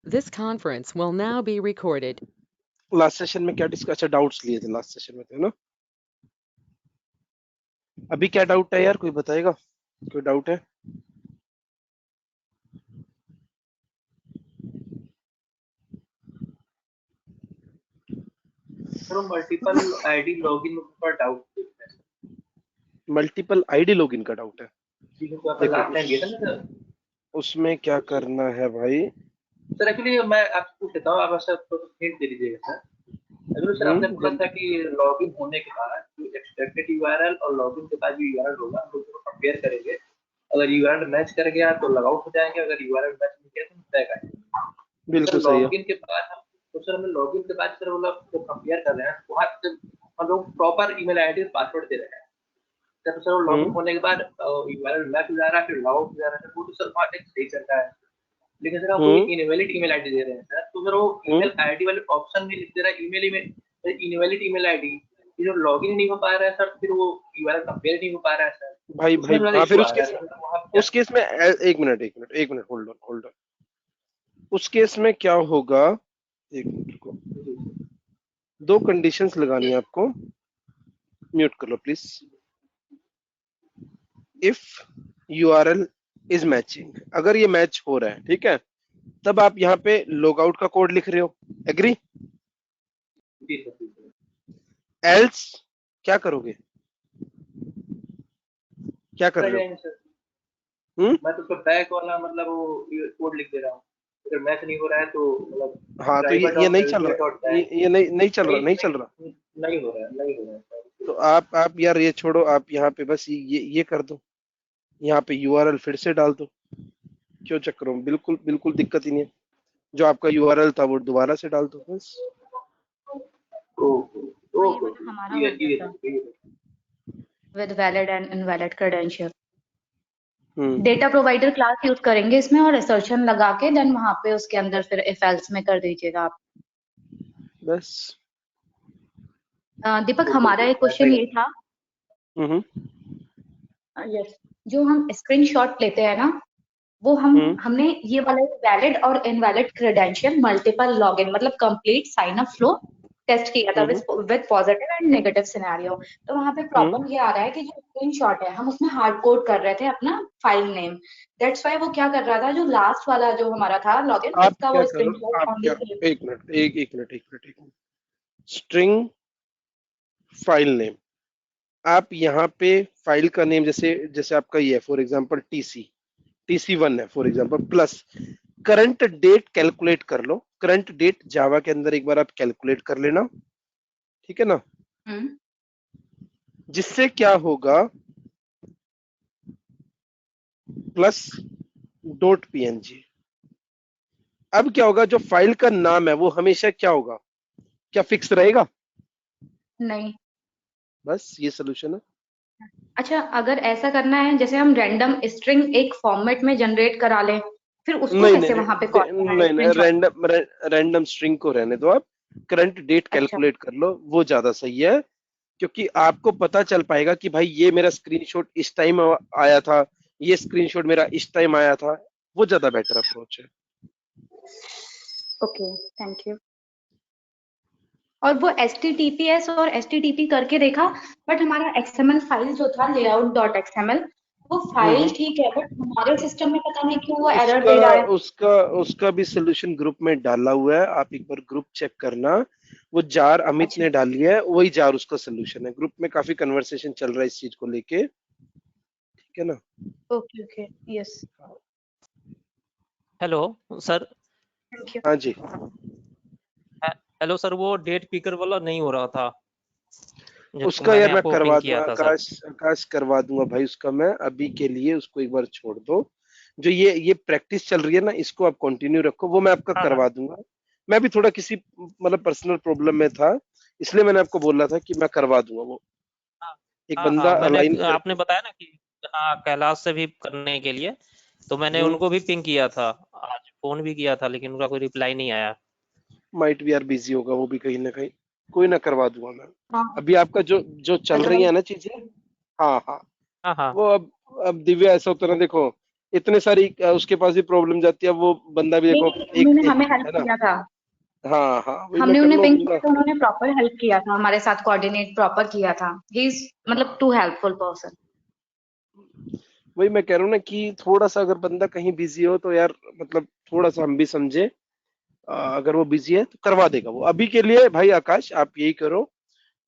This conference will now be recorded. Last session में क्या discuss, अच्छा डाउट्स लिए थे लास्ट सेशन में थे ना। अभी क्या डाउट है यार, कोई बताएगा? कोई डाउट है? सर मल्टीपल आईडी लॉगिन में थोड़ा डाउट है। मल्टीपल आईडी लॉगिन का डाउट है? तो आपका लास्ट टाइम दिया था ना सर। उसमें क्या करना है भाई? सर एक्चुअली मैं आपसे पूछ लेता हूँ, आप सर हिंट दे दीजिएगा सर। एक्चुअली सर आपने बोला था कि लॉगिन होने के बाद जो एक्सपेक्टेड यूआरएल और लॉगिन के बाद जो यूआरएल होगा हम लोग कंपेयर करेंगे। अगर यूआरएल मैच कर गया तो लॉग आउट हो जाएंगे, अगर यूआरएल मैच नहीं किया तो बैक आएंगे। बिल्कुल सर सही है। लॉगिन के बाद हम तो सर हमें लॉगिन के बाद सर वो लोग जो कंपेयर कर रहे हैं वहाँ हम लोग प्रॉपर ईमेल आईडी और पासवर्ड दे रहे हैं। जब सर वो लॉगिन होने के बाद यूआरएल मैच हो जा रहा है, फिर लॉग आउट हो जा रहा है, वो तो सर वहाँ एक सही चल रहा है। लेकिन सर आप कोई इनवैलिड ईमेल आईडी दे रहे हैं सर, तो सर वो ईमेल आईडी वाले ऑप्शन में लिख दे रहा है ईमेल में इनवैलिड ईमेल आईडी, जो लॉगिन नहीं हो पा रहा है सर, फिर वो यूआरएल कंपेयर नहीं हो पा रहा है सर। भाई भाई हाँ, फिर उस केस में एक मिनट होल्ड ऑन। उस केस में क्या होगा, एक मिनट रुको, दो कंडीशंस लगानी है आपको। म्यूट कर लो please. If URL is matching, अगर ये मैच हो रहा है, ठीक है, तब आप यहाँ पे लॉग आउट का कोड लिख रहे हो, एग्री? एल्स क्या करोगे? क्या कर रहे हो? मैं तो बैक वाला मतलब वो कोड लिख दे रहा हूँ, अगर मैच नहीं हो रहा है तो मतलब हाँ, तो ये नहीं चल रहा, ये नहीं चल रहा, नहीं हो रहा है। तो आप यार ये छोड़ो, आप यहाँ पे बस ये कर दो, यहाँ पे यूआरएल फिर से डाल दो। क्यों चक्कर में, बिल्कुल बिल्कुल दिक्कत ही नहीं है। जो आपका यूआरएल था वो दोबारा से डाल दो बस। हमारा हो गया था with valid and invalid credential. Data provider class use करेंगे इसमें और असर्शन लगा के देन वहां पे उसके अंदर फिर इफ एल्स में कर दीजिएगा आप बस। दीपक हमारा एक क्वेश्चन ये था, यस, जो हम स्क्रीनशॉट लेते हैं ना वो हमने ये वाला वैलिड और इनवैलिड क्रेडेंशियल मल्टीपल लॉगिन मतलब complete sign up flow test किया था with positive and negative scenario. तो वहां पे प्रॉब्लम ये आ रहा है कि जो स्क्रीनशॉट है हम उसमें हार्ड कोड कर रहे थे अपना फाइल नेम, दैट्स व्हाई वो क्या कर रहा था, जो लास्ट वाला जो हमारा था लॉगिन उसका वो स्क्रीनशॉट ऑनली। एक मिनट, स्ट्रिंग फाइल नेम, आप यहाँ पे फाइल का नेम जैसे आपका ये है फॉर एग्जांपल TC1 है for example, plus current date calculate कर लो। करंट डेट जावा के अंदर एक बार आप कैलकुलेट कर लेना, ठीक है ना? जिससे क्या होगा, प्लस .png। अब क्या होगा, जो फाइल का नाम है वो हमेशा क्या होगा, क्या फिक्स रहेगा? नहीं, बस ये सोल्यूशन है। अच्छा अगर ऐसा करना है जैसे हम रैंडम स्ट्रिंग एक फॉर्मेट में जनरेट करा लें फिर उसको कैसे वहां पे रैंडम स्ट्रिंग को रहने दो आप, करंट डेट कैलकुलेट कर लो, वो ज्यादा सही है। क्योंकि आपको पता चल पाएगा कि भाई ये मेरा स्क्रीनशॉट इस टाइम आया था, ये स्क्रीनशॉट मेरा इस टाइम आया था, वो ज्यादा बेटर अप्रोच है। Okay, thank you. और वो HTTPS और HTTP करके देखा, बट हमारा XML फाइल जो था layout.xml वो फाइल ठीक है, बट हमारे सिस्टम में पता नहीं क्यों वो एरर दे रहा है। उसका भी सोल्यूशन ग्रुप में डाला हुआ है, आप एक बार ग्रुप चेक करना। वो जार अमित ने डाली है, वही जार उसका सोल्यूशन है। ग्रुप में काफी कन्वर्सेशन चल रहा है इस चीज को लेके, ठीक है ना? Okay, yes. Hello sir. Thank you. हाँ जी, हेलो सर, वो डेट पिकर वाला नहीं हो रहा था उसका यार मैं करवा दूंगा, आकाश करवा दूंगा भाई उसका। मैं अभी के लिए उसको एक बार छोड़ दो, जो ये प्रैक्टिस चल रही है ना, इसको आप कंटिन्यू रखो, वो मैं आपका करवा दूंगा। मैं भी थोड़ा किसी मतलब पर्सनल प्रॉब्लम में था, इसलिए मैंने आपको बोला था कि मैं करवा दूंगा वो। एक बंदा आपने बताया ना कि हाँ कैलाश से भी करने के लिए, तो मैंने उनको भी पिंग किया था, आज फोन भी किया था, लेकिन उनका कोई रिप्लाई नहीं आया। माइट भी यार बिजी होगा वो भी कहीं ना कहीं, कोई ना करवा दूंगा मैं। अभी आपका जो चल रही है ना चीजें, हाँ, वो अब दिव्या ऐसा होता है ना, देखो इतने सारी उसके पास भी प्रॉब्लम जाती है, वो बंदा भी देखो नहीं, एक उन्होंने एक हमें हेल्प है ना। किया था। हाँ हाँ, वही मैं हमने कर उन्हें लो पिंक दूंगा। किया था, उन्होंने प्रॉपर हेल्प किया था, हमारे साथ कोऑर्डिनेट प्रॉपर किया था। ही इज मतलब टू हेल्पफुल पर्सन। वही मैं कह रहा हूँ ना कि थोड़ा सा अगर बंदा कहीं बिजी हो तो यार मतलब थोड़ा सा हम भी समझे। अगर वो बिजी है तो करवा देगा वो। अभी के लिए भाई आकाश आप यही करो,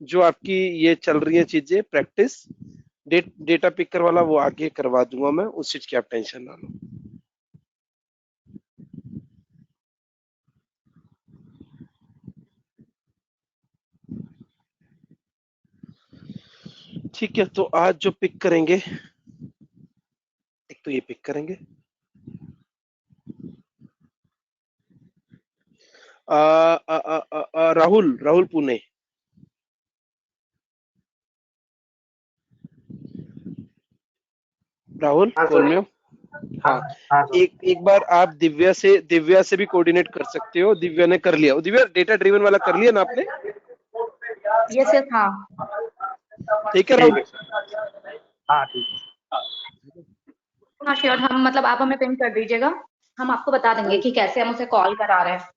जो आपकी ये चल रही है चीजें प्रैक्टिस, डेटा पिकर वाला वो आगे करवा दूंगा मैं, उस चीज की आप टेंशन ना लो। ठीक है, तो आज जो पिक करेंगे, एक तो ये पिक करेंगे। राहुल राहुल पुणे। राहुल हाँ कॉल सर। में हो? हाँ हाँ, हाँ सर। एक बार आप दिव्या से भी कोऑर्डिनेट कर सकते हो। दिव्या ने कर लिया, दिव्या डेटा ड्रिवन वाला कर लिया ना आपने? यस यस, हाँ। ठीक है ठीक राहुल। है सर। हाँ ठीक है। हाँ श्योर, हम मतलब आप हमें पिंक कर दीजिएगा, हम आपको बता देंगे कि कैसे हम उसे कॉल करा रहे हैं।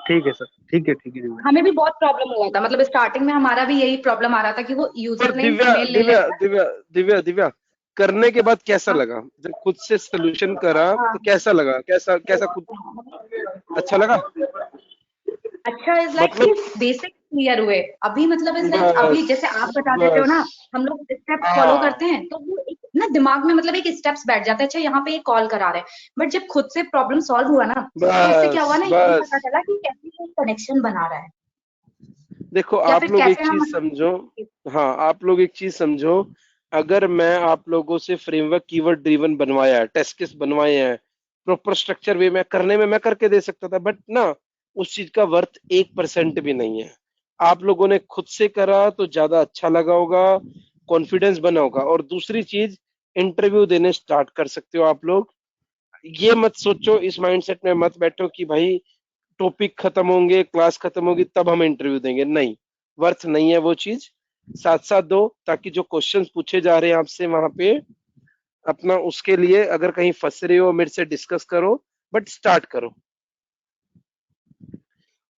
ठीक है सर, ठीक है ठीक है। हमें भी बहुत प्रॉब्लम हुआ था, मतलब स्टार्टिंग में हमारा भी यही प्रॉब्लम आ रहा था कि वो पर यूजर नेम दिव्या ईमेल ले दिव्या लेता है। दिव्या दिव्या दिव्या करने के बाद कैसा हाँ लगा? जब खुद से सोल्यूशन करा तो हाँ। कैसा लगा? कैसा कैसा खुद अच्छा लगा? अच्छा इज लाइक कि मतलब बेसिक क्लियर हुए अभी, मतलब इज लाइक अभी बस जैसे आप बता देते हो बस ना, हम लोग स्टेप्स फॉलो हाँ करते हैं तो वो एक ना दिमाग में मतलब एक स्टेप्स बैठ जाता है, अच्छा यहाँ पे ये कॉल करा रहे हैं। बट जब खुद से प्रॉब्लम सॉल्व हुआ ना, तो इससे क्या बस हुआ ना, ये बस पता चला कि कैसे ये कनेक्शन बना रहा है, देखो या आप फिर लोग एक कैसे हम चीज समझो। हाँ, आप लोग एक चीज समझो। अगर मैं आप लोगों से फ्रेमवर्क कीवर्ड ड्रिवन बनवाया है, टेस्ट केस बनवाए हैं, प्रॉपर स्ट्रक्चर वे में करने में मैं करके दे सकता था, बट ना उस चीज का वर्थ 1% भी नहीं है। आप लोगों ने खुद से करा तो ज्यादा अच्छा लगा होगा, कॉन्फिडेंस बना होगा। और दूसरी चीज, इंटरव्यू देने स्टार्ट कर सकते हो आप लोग। ये मत सोचो, इस माइंडसेट में मत बैठो कि भाई टॉपिक खत्म होंगे, क्लास खत्म होगी तब हम इंटरव्यू देंगे। नहीं, वर्थ नहीं है वो चीज। साथ साथ दो, ताकि जो क्वेश्चंस पूछे जा रहे हैं आपसे वहां पे अपना, उसके लिए अगर कहीं फंस रहे हो मेरे से डिस्कस करो, बट स्टार्ट करो।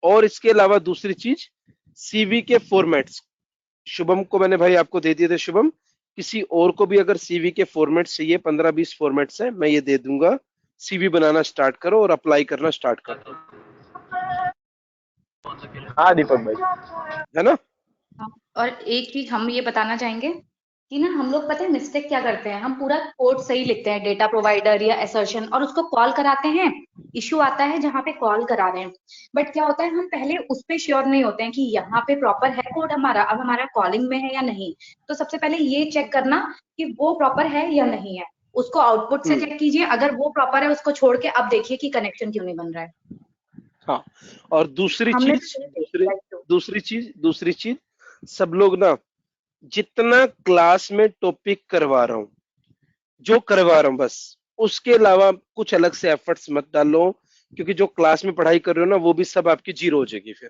और इसके अलावा दूसरी चीज, सीवी के फॉर्मेट्स शुभम को मैंने भाई आपको दे दिए थे। शुभम, किसी और को भी अगर सीवी के फॉर्मेट्स चाहिए, 15-20 फॉर्मेट्स है, मैं ये दे दूंगा। सीवी बनाना स्टार्ट करो और अप्लाई करना स्टार्ट कर दो, हाँ दीपक भाई। है ना? हाँ, और एक चीज हम ये बताना चाहेंगे कि ना हम लोग पता है मिस्टेक क्या करते हैं, हम पूरा कोड सही लिखते हैं डेटा प्रोवाइडर या असर्शन, और उसको कॉल कराते हैं। इशू आता है जहाँ पे कॉल करा रहे हैं, बट क्या होता है हम पहले उस पे श्योर नहीं होते हैं कि यहाँ पे प्रॉपर है कोड हमारा, अब हमारा कॉलिंग में है या नहीं। तो सबसे पहले ये चेक करना कि वो प्रॉपर है या नहीं है, उसको आउटपुट से हम्म। चेक कीजिए, अगर वो प्रॉपर है उसको छोड़ के अब देखिए कि कनेक्शन क्यों नहीं बन रहा है। हाँ, और दूसरी हमने तो चीज, यही दूसरी देखा है तो। दूसरी चीज, सब लोग ना जितना क्लास में टॉपिक करवा रहा हूँ, जो करवा रहा हूँ बस उसके अलावा कुछ अलग से एफर्ट्स मत डालो। क्योंकि जो क्लास में पढ़ाई कर रहे हो ना वो भी सब आपकी जीरो हो जाएगी फिर।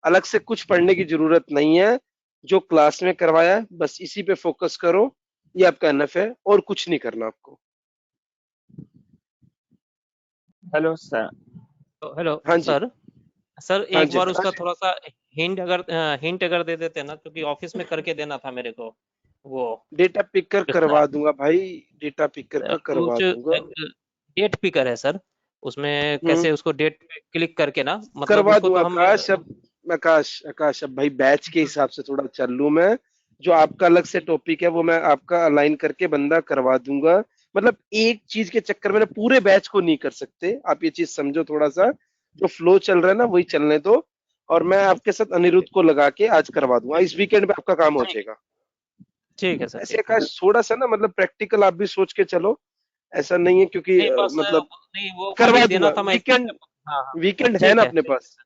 अलग से कुछ पढ़ने की जरूरत नहीं है। जो क्लास में करवाया है बस इसी पे फोकस करो, ये आपका एनफ है, और कुछ नहीं करना आपको। Hello sir. तो हेलो हाँ जी। सर। सर हाँ एक जी बार आकाश। उसका थोड़ा सा हिंट अगर दे देते ना, क्योंकि ऑफिस में करके देना था मेरे को वो डेटा पिकर कितना करवा दूंगा भाई, डेटा पिकर का करवा कुछ दूंगा। डेट पिकर है सर, उसमें हम्म। कैसे उसको डेट पे क्लिक करके ना, मतलब करवा उसको दूंगा तो हम आकाश। अब आकाश अब भाई बैच के हिसाब से थोड़ा चल लूं मैं। जो आपका अलग से टॉपिक है वो मैं आपका अलाइन करके बंदा करवा दूंगा। मतलब एक चीज के चक्कर में ना पूरे बैच को नहीं कर सकते, आप ये चीज समझो थोड़ा सा। जो फ्लो चल रहा है ना वही चलने दो। और मैं आपके साथ अनिरुद्ध को लगा के आज करवा दूंगा, इस वीकेंड में आपका काम हो ठीक जाएगा। ठीक है सर, ऐसे ठीक है। आकाश थोड़ा सा ना मतलब प्रैक्टिकल आप भी सोच के चलो। ऐसा नहीं है क्योंकि नहीं बस मतलब नहीं वो करवा अभी दूंगा। देना था मैं इसलिए वीकेंड हाँ हाँ। वीकेंड है ना ठीक है, अपने पास,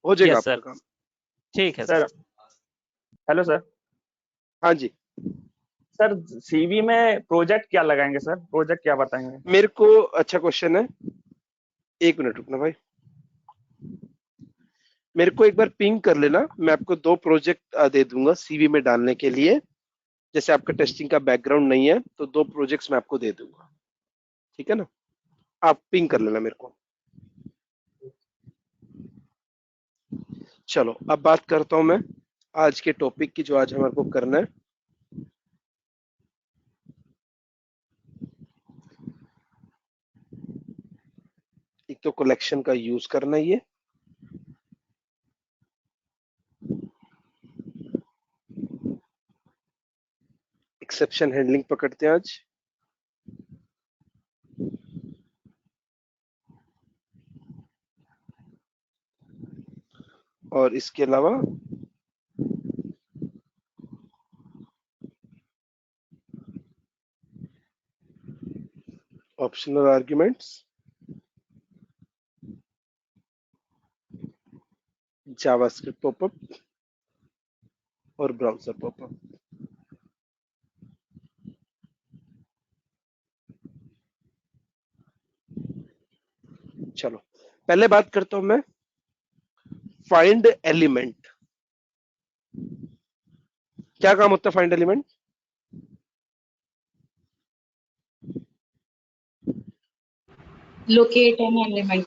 हो जाएगा यस आपका सर, काम। ठीक है सर सर। Hello sir. हाँ जी। सर सीवी में प्रोजेक्ट क्या लगाएंगे सर, प्रोजेक्ट क्या बताएंगे? मेरे को अच्छा क्वेश्चन है, एक मिनट रुकना भाई। मेरे को एक बार पिंग कर लेना, मैं आपको 2 प्रोजेक्ट दे दूंगा सीवी में डालने के लिए। जैसे आपका टेस्टिंग का बैकग्राउंड नहीं है तो 2 प्रोजेक्ट्स मैं आपको दे दूंगा, ठीक है ना? आप पिंग कर लेना मेरे को। चलो अब बात करता हूं मैं आज के टॉपिक की, जो आज हमारे को करना है। एक तो कलेक्शन का यूज करना ही है, एक्सेप्शन हैंडलिंग पकड़ते हैं आज, और इसके अलावा ऑप्शनल आर्ग्यूमेंट्स, जावास्क्रिप्ट पॉपअप और ब्राउजर पॉपअप। चलो पहले बात करता हूं मैं फाइंड एलिमेंट। क्या काम होता है find element? locate an element.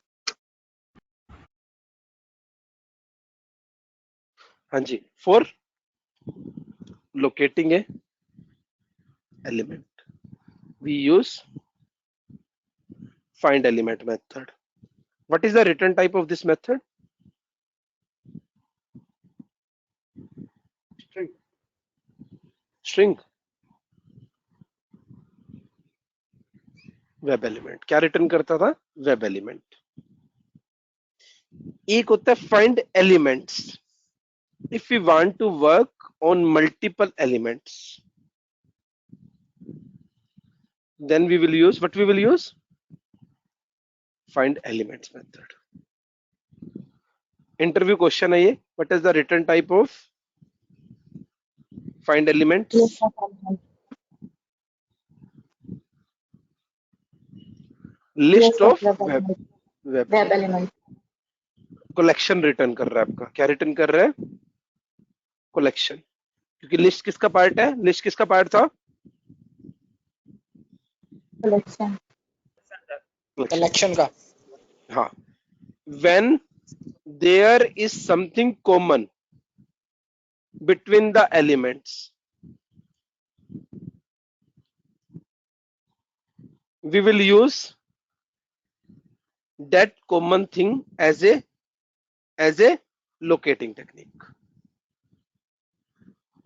हाँ जी, for locating a element we use find element method. What is the return type of this method? String. String. Web element क्या रिटर्न करता था? Web element. एक होता है find elements. If we want to work on multiple elements, then we will use what? We will use find elements method. Interview question है ये, what is the return type of find elements? List of elements. List List of of web web elements. Web Web elements. Collection return कर रहा है आपका। क्या return कर रहा है? कलेक्शन। क्योंकि लिस्ट किसका पार्ट है? लिस्ट किसका पार्ट था? Collection. कलेक्शन का। हाँ, when there is something common between the elements, we will use that common thing as a locating technique.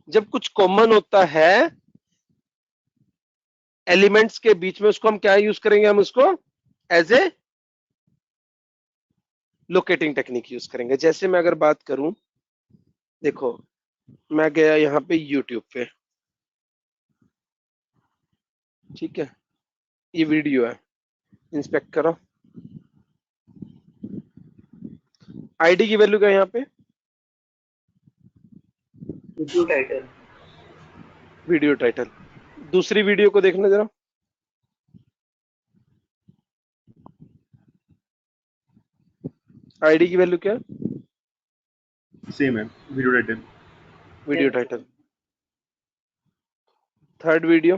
जब कुछ कॉमन होता है एलिमेंट्स के बीच में, उसको हम क्या यूज करेंगे? हम उसको as a locating technique use करेंगे। जैसे मैं अगर बात करूं, देखो मैं गया यहां पे यूट्यूब पे, ठीक है, ये वीडियो है, इंस्पेक्ट करो। आईडी की वैल्यू क्या है यहाँ पे? Video title. Video title. दूसरी वीडियो को देखना जरा, आईडी की वैल्यू क्या है? सेम है, video title. Video title. Third video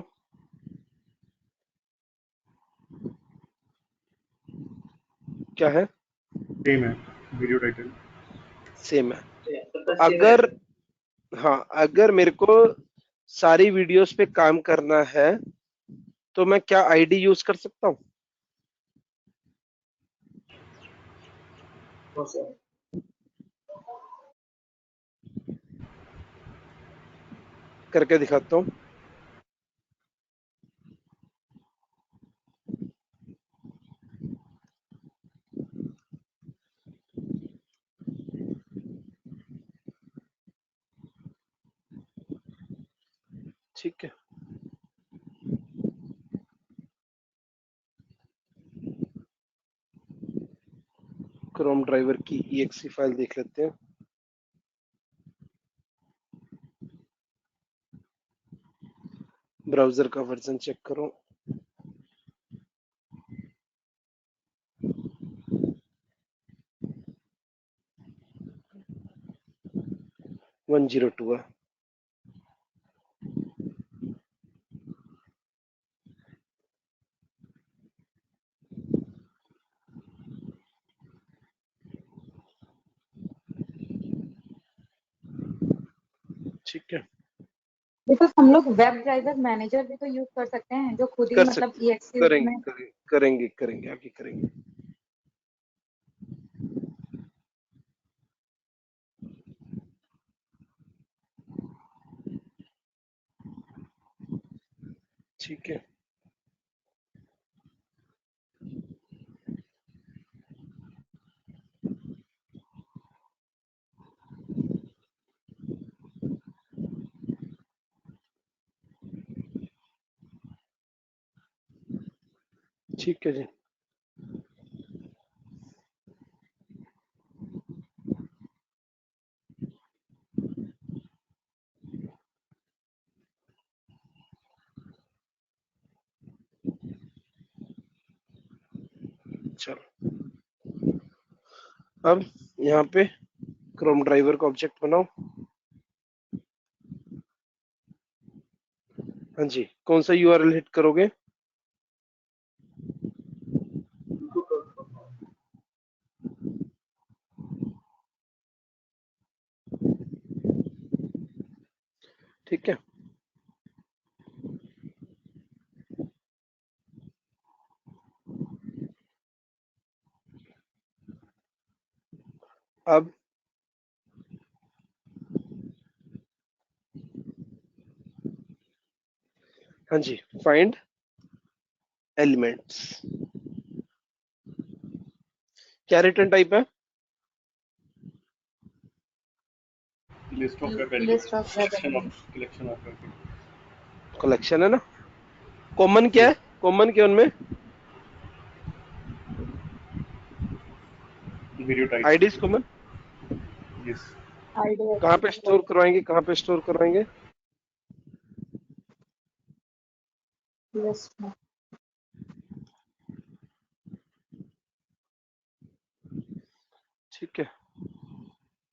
क्या है? सेम है, वीडियो टाइटल। सेम है। तो अगर, हाँ, अगर मेरे को सारी वीडियोस पे काम करना है तो मैं क्या आईडी यूज कर सकता हूँ? करके दिखाता हूँ। ठीक है, क्रोम ड्राइवर की exe फाइल देख लेते हैं। ब्राउजर का वर्जन चेक करो। वन 102 है। ठीक है, बिकॉज हम लोग वेब ड्राइवर मैनेजर भी तो यूज कर सकते हैं जो खुद ही कर मतलब सकते, EXE करेंगे में। करेंगे करेंगे आगे करेंगे। ठीक है, ठीक है जी। चलो अब यहाँ पे क्रोम ड्राइवर का ऑब्जेक्ट बनाओ। हाँ जी, कौन सा URL हिट करोगे? ठीक है, अब हाँ जी, फाइंड एलिमेंट्स। क्या रिटर्न टाइप है? List of web list of web collection of web. Collection है ना। कॉमन क्या है? कॉमन क्या उनमें? Video type. IDs common. Yes. ID कहाँ पे स्टोर करवाएंगे? कहाँ पे स्टोर करवाएंगे? लिस्ट में। ठीक है,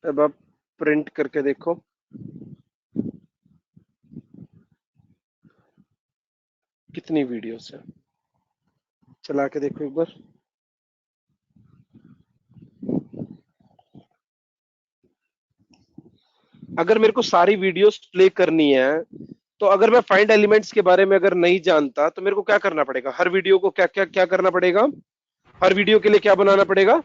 अब आप प्रिंट करके देखो। कितनी वीडियोस है, चला के देखो एक बार। अगर मेरे को सारी वीडियोस प्ले करनी है तो अगर मैं फाइंड एलिमेंट्स के बारे में अगर नहीं जानता तो मेरे को क्या करना पड़ेगा? हर वीडियो को क्या क्या क्या करना पड़ेगा? हर वीडियो के लिए क्या बनाना पड़ेगा?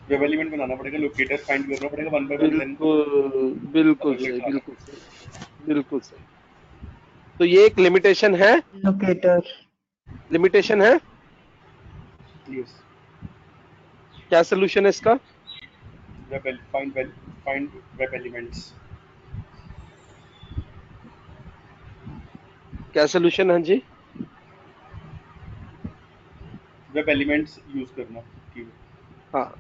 वेब एलिमेंट बनाना पड़ेगा, लोकेटर फाइंड करना पड़ेगा वन बाय वन, देन बिल्कुल बिल्कुल अलग-अलग सही, चलाना बिल्कुल सही, बिल्कुल सही। तो ये एक लिमिटेशन है, लोकेटर। लिमिटेशन है। पड़ेगा। यस। क्या सोल्यूशन है इसका? Find web elements. क्या सोल्यूशन? हाँ जी, वेब एलिमेंट्स यूज करना। ठीक है। हाँ,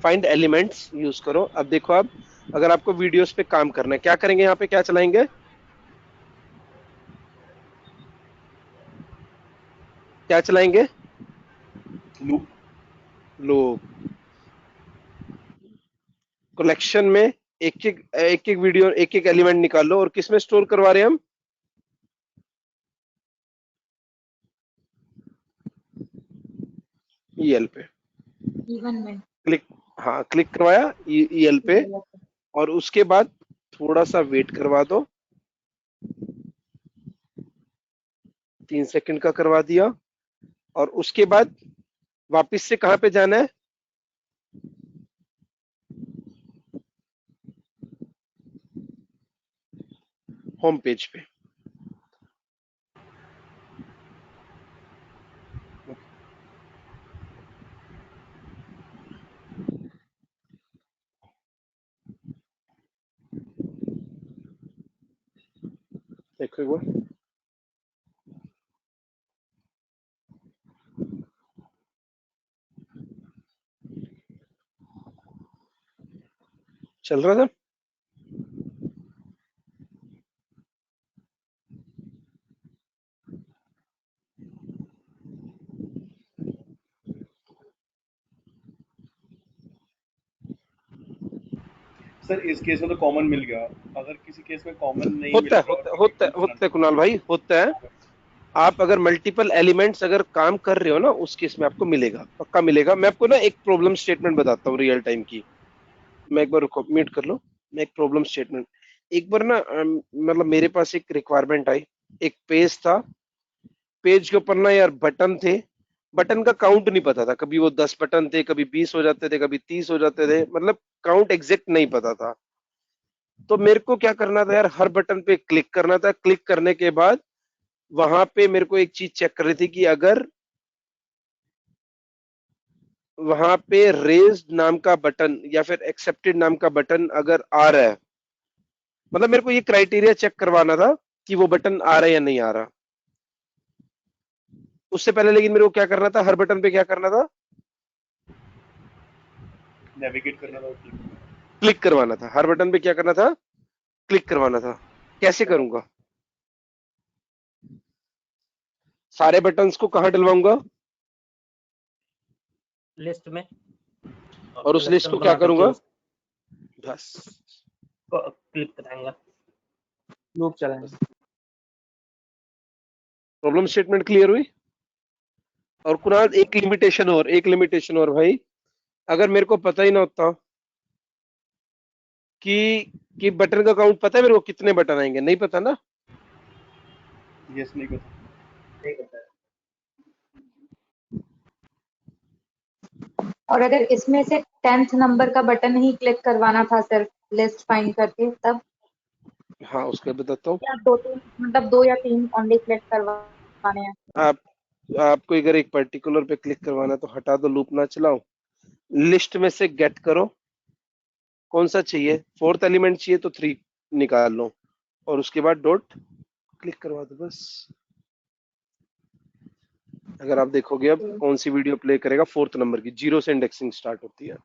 फाइंड एलिमेंट्स यूज करो। अब देखो, आप अगर आपको वीडियोस पे काम करना है, क्या करेंगे? यहाँ पे क्या चलाएंगे? क्या चलाएंगे? लूप। लोग। कलेक्शन में एक एक वीडियो, एक एक एलिमेंट निकालो और किसमें स्टोर करवा रहे हैं हम? EL पे इवन में। क्लिक। हाँ, क्लिक करवाया EL पे, और उसके बाद थोड़ा सा वेट करवा दो, 3 सेकंड का करवा दिया, और उसके बाद वापस से कहां पे जाना है? होम पेज पे। देखो एक बार, चल रहा था। सर इस केस में तो कॉमन मिल गया, अगर किसी केस में कॉमन नहीं होता है, मिलेगा और होता है, वीडियो होता है, नहीं होता है चलाना। कुणाल भाई, होता है। आप अगर मल्टीपल एलिमेंट्स अगर काम कर रहे हो ना, उस केस में आपको मिलेगा, पक्का मिलेगा। मैं आपको ना एक प्रॉब्लम स्टेटमेंट बताता हूँ रियल टाइम की। मैं एक बार रुको, म्यूट कर लो। मैं एक प्रॉब्लम स्टेटमेंट, एक बार ना मतलब मेरे पास एक रिक्वायरमेंट आई। एक पेज था, पेज के ऊपर ना यार बटन थे, बटन का काउंट नहीं पता था। कभी वो 10 बटन थे, कभी 20 हो जाते थे, कभी 30 हो जाते थे, मतलब काउंट एग्जैक्ट नहीं पता था। तो मेरे को क्या करना था यार, हर बटन पे क्लिक करना था। क्लिक करने के बाद वहां पे मेरे को एक चीज चेक कर रही थी कि अगर वहां पे रेज्ड नाम का बटन या फिर एक्सेप्टेड नाम का बटन अगर आ रहा है, मतलब मेरे को ये क्राइटेरिया चेक करवाना था कि वो बटन आ रहा है या नहीं आ रहा। उससे पहले लेकिन मेरे को क्या करना था, हर बटन पे क्या करना था, नेविगेट करना था। क्लिक करवाना था। हर बटन पे क्या करना था, क्लिक करवाना था। कैसे करूंगा, सारे बटन्स को कहां डलवाऊंगा, लिस्ट में, और उस लिस्ट सिलेक्शन को क्या बना करके करूंगा, उसको बस क्लिक कराएंगे, लूप चलाएंगे। प्रॉब्लम स्टेटमेंट क्लियर हुई। और कुणाल एक लिमिटेशन और, एक लिमिटेशन और भाई, अगर मेरे को पता ही ना होता कि बटन का काउंट पता है मेरे को कितने बटन आएंगे, नहीं पता ना, यस, नहीं पता। ठीक है सर। और अगर इसमें से 10th नंबर का बटन ही क्लिक करवाना था सिर्फ लिस्ट फाइंड करके, तब हाँ उसका बताता हूँ। या दो तीन, मतलब 2 या 3 ओनली क्लिक करवाने हैं? आप आपको अगर एक पर्टिकुलर पे क्लिक करवाना है तो हटा दो, लूप ना चलाओ, लिस्ट में से गेट करो कौन सा चाहिए। फोर्थ एलिमेंट चाहिए तो 3 निकाल लो, और उसके बाद डॉट क्लिक करवा दो बस। अगर आप देखोगे अब कौन सी वीडियो प्ले करेगा, फोर्थ नंबर की, 0 से इंडेक्सिंग स्टार्ट होती है।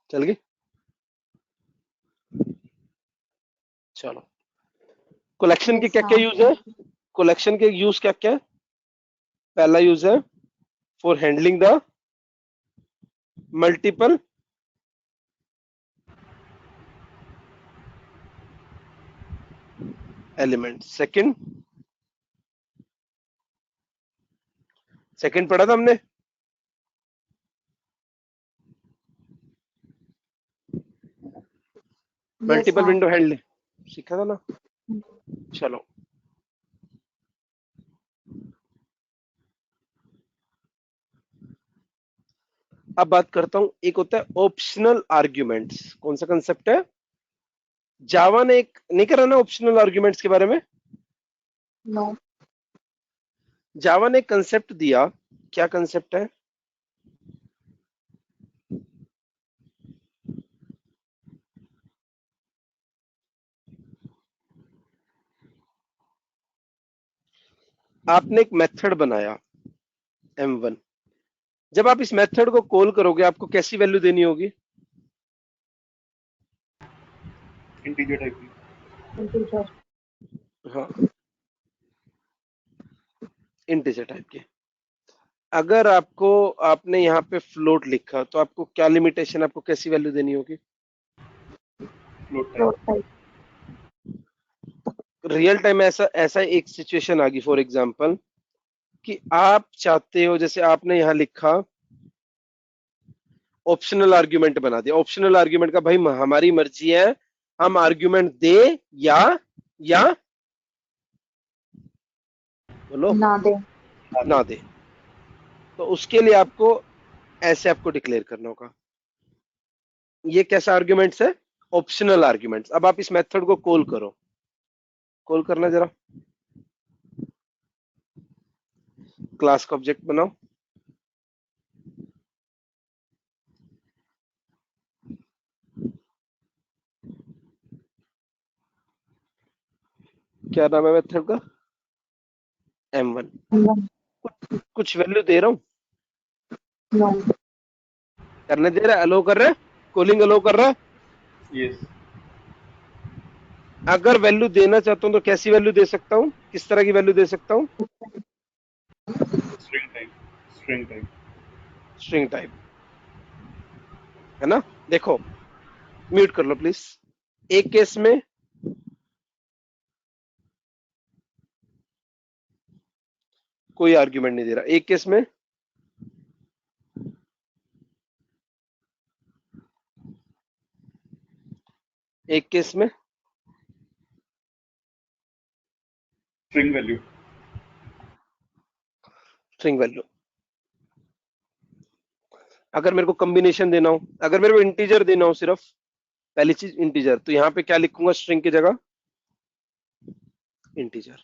चल गई, चलो। कलेक्शन के क्या क्या यूज है, कलेक्शन के यूज क्या क्या है। पहला यूज है for handling the multiple element. Second, second पढ़ा था हमने, मल्टीपल विंडो हैंडलिंग सीखा था ना। चलो, अब बात करता हूं, एक होता है ऑप्शनल आर्ग्यूमेंट्स। कौन सा कंसेप्ट है, जावा ने एक नहीं करा ना ऑप्शनल आर्ग्यूमेंट्स के बारे में। नो। जावा ने कंसेप्ट दिया, क्या कंसेप्ट है, आपने एक मेथड बनाया m1। जब आप इस मेथड को कॉल करोगे आपको कैसी वैल्यू देनी होगी, इंटीजर टाइप की। इंटीजर। हाँ इंटीजर टाइप के। अगर आपको, आपने यहाँ पे फ्लोट लिखा तो आपको क्या लिमिटेशन, आपको कैसी वैल्यू देनी होगी, फ्लोट टाइप। रियल टाइम ऐसा ऐसा एक सिचुएशन आ गई फॉर एग्जांपल कि आप चाहते हो, जैसे आपने यहाँ लिखा ऑप्शनल आर्ग्यूमेंट बना दिया। ऑप्शनल आर्ग्यूमेंट का भाई हमारी मर्जी है, हम आर्ग्यूमेंट दे या बोलो ना दे। ना दे। तो उसके लिए आपको ऐसे आपको डिक्लेयर करना होगा, ये कैसा आर्ग्यूमेंट्स है, ऑप्शनल आर्ग्यूमेंट्स। अब आप इस मेथड को कॉल करो, कॉल करना जरा, क्लास का ऑब्जेक्ट बनाओ, क्या नाम है मेथड का, m1। कुछ वैल्यू दे रहा हूं, नो। करने दे रहा है, अलो कर रहा है, कॉलिंग अलो कर रहा है। यस। अगर वैल्यू देना चाहता हूं तो कैसी वैल्यू दे सकता हूं, किस तरह की वैल्यू दे सकता हूं, string type. String type. String type, है ना। देखो म्यूट कर लो प्लीज। एक केस में कोई आर्ग्यूमेंट नहीं दे रहा, एक केस में स्ट्रिंग वैल्यू। String value. अगर मेरे को कॉम्बिनेशन देना हो, अगर मेरे को इंटीजर देना हो, सिर्फ पहली चीज इंटीजर, तो यहाँ पे क्या लिखूंगा स्ट्रिंग की जगह? इंटीजर।